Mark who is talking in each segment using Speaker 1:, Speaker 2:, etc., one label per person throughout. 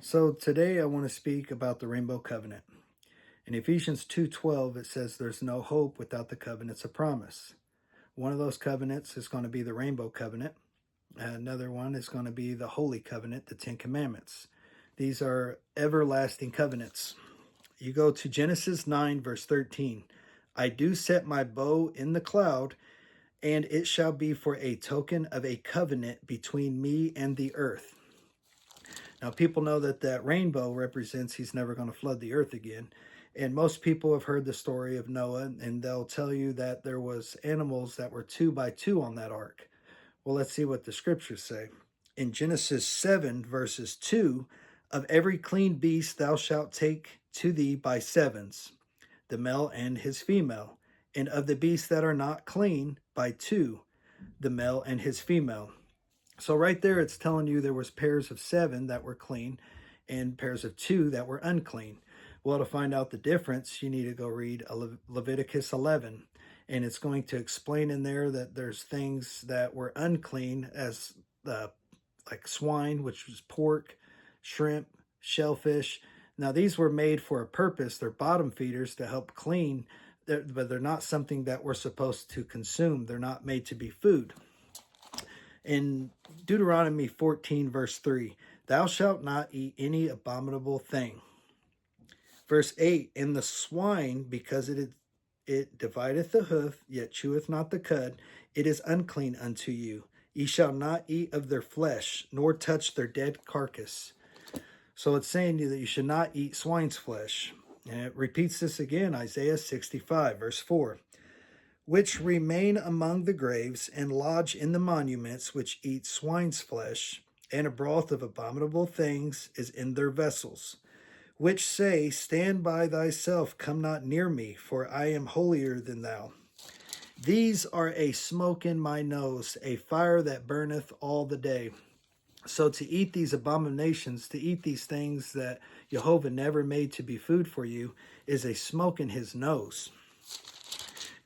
Speaker 1: So today I want to speak about the Rainbow Covenant. In Ephesians 2:12 it says there's no hope without the covenants of promise. One of those covenants is going to be the Rainbow Covenant. Another one is going to be the Holy Covenant, the Ten Commandments. These are everlasting covenants. You go to Genesis 9 verse 13. I do set my bow in the cloud, and it shall be for a token of a covenant between me and the earth. Now, people know that that rainbow represents he's never going to flood the earth again. And most people have heard the story of Noah, and they'll tell you that there was animals that were 2 by 2 on that ark. Well, let's see what the scriptures say. In Genesis 7, verses 2, of every clean beast thou shalt take to thee by sevens, the male and his female, and of the beasts that are not clean by 2, the male and his female. So right there, it's telling you there was pairs of 7 that were clean and pairs of 2 that were unclean. Well, to find out the difference, you need to go read Leviticus 11. And it's going to explain in there that there's things that were unclean as like swine, which was pork, shrimp, shellfish. Now, these were made for a purpose. They're bottom feeders to help clean, but they're not something that we're supposed to consume. They're not made to be food. In Deuteronomy 14, verse 3, thou shalt not eat any abominable thing. Verse 8, in the swine, because it divideth the hoof, yet cheweth not the cud, it is unclean unto you. Ye shall not eat of their flesh, nor touch their dead carcass. So it's saying that you should not eat swine's flesh. And it repeats this again, Isaiah 65, verse 4. Which remain among the graves, and lodge in the monuments, which eat swine's flesh, and a broth of abominable things is in their vessels, which say, stand by thyself, come not near me, for I am holier than thou. These are a smoke in my nose, a fire that burneth all the day. So to eat these abominations, to eat these things that Jehovah never made to be food for you, is a smoke in his nose.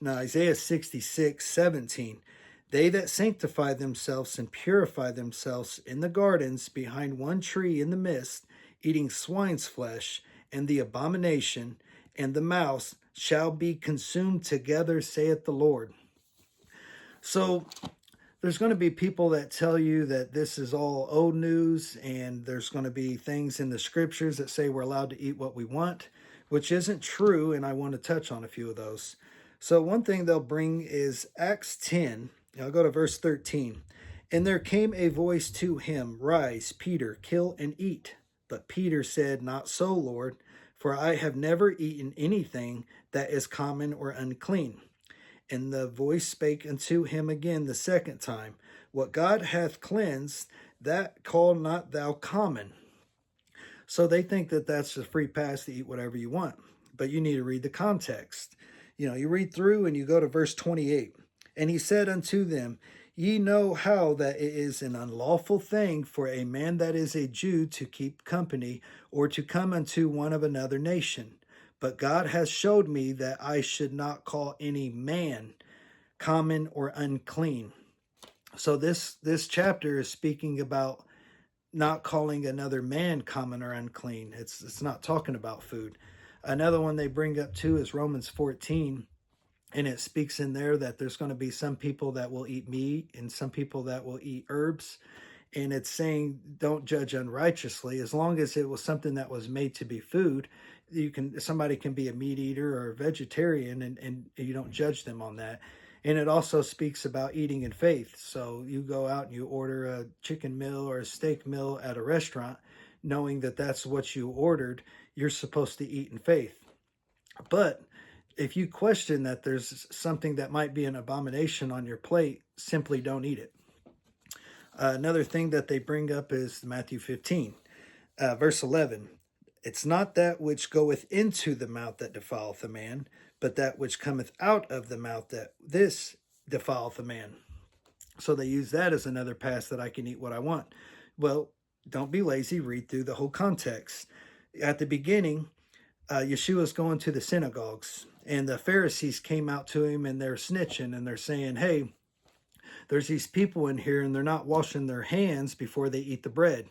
Speaker 1: Now, Isaiah 66:17, they that sanctify themselves and purify themselves in the gardens behind one tree in the midst, eating swine's flesh, and the abomination, and the mouse shall be consumed together, saith the Lord. So there's going to be people that tell you that this is all old news, and there's going to be things in the scriptures that say we're allowed to eat what we want, which isn't true, and I want to touch on a few of those. So one thing they'll bring is Acts 10. I'll go to verse 13. And there came a voice to him, rise, Peter, kill and eat. But Peter said, not so, Lord, for I have never eaten anything that is common or unclean. And the voice spake unto him again the second time, what God hath cleansed, that call not thou common. So they think that that's a free pass to eat whatever you want. But you need to read the context. You read through and you go to verse 28. And he said unto them, ye know how that it is an unlawful thing for a man that is a Jew to keep company, or to come unto one of another nation. But God has showed me that I should not call any man common or unclean. So this chapter is speaking about not calling another man common or unclean. It's not talking about food. Another one they bring up too is Romans 14, and it speaks in there that there's going to be some people that will eat meat and some people that will eat herbs. And it's saying don't judge unrighteously. As long as it was something that was made to be food, somebody can be a meat eater or a vegetarian, and you don't judge them on that. And it also speaks about eating in faith. So you go out and you order a chicken meal or a steak meal at a restaurant, knowing that that's what you ordered, you're supposed to eat in faith. But if you question that there's something that might be an abomination on your plate, simply don't eat it. Another thing that they bring up is Matthew 15, verse 11. It's not that which goeth into the mouth that defileth a man, but that which cometh out of the mouth, that this defileth a man. So they use that as another pass that I can eat what I want. Well, don't be lazy. Read through the whole context. At the beginning, Yeshua's going to the synagogues, and the Pharisees came out to him, and they're snitching, and they're saying, hey, there's these people in here, and they're not washing their hands before they eat the bread.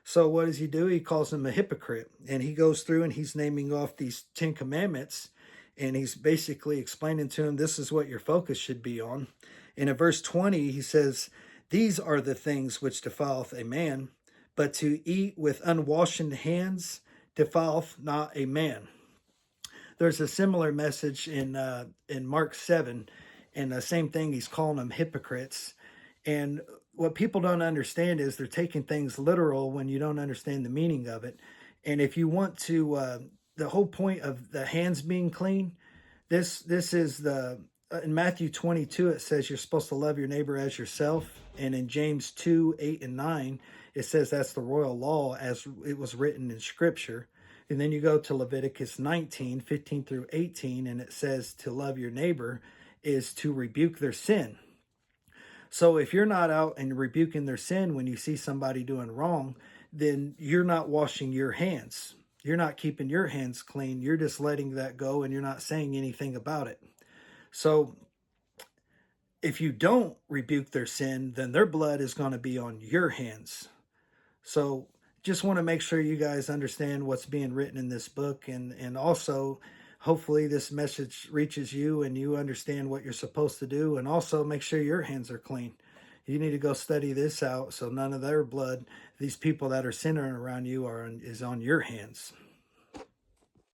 Speaker 1: So what does he do? He calls him a hypocrite. And he goes through and he's naming off these 10 commandments. And he's basically explaining to him, this is what your focus should be on. And in verse 20, he says, these are the things which defileth a man, but to eat with unwashen hands defileth not a man. There's a similar message in Mark 7, and the same thing, he's calling them hypocrites. And what people don't understand is they're taking things literal when you don't understand the meaning of it. And if you want to, the whole point of the hands being clean, this is the in Matthew 22 it says you're supposed to love your neighbor as yourself, and in James 2:8 and 9 it says that's the royal law as it was written in Scripture. And then you go to Leviticus 19:15 through 18, and it says to love your neighbor is to rebuke their sin. So if you're not out and rebuking their sin when you see somebody doing wrong, then you're not washing your hands. You're not keeping your hands clean. You're just letting that go and you're not saying anything about it. So if you don't rebuke their sin, then their blood is going to be on your hands. So just want to make sure you guys understand what's being written in this book, and also hopefully this message reaches you and you understand what you're supposed to do, and also make sure your hands are clean. You need to go study this out so none of their blood, these people that are sinning around you, is on your hands.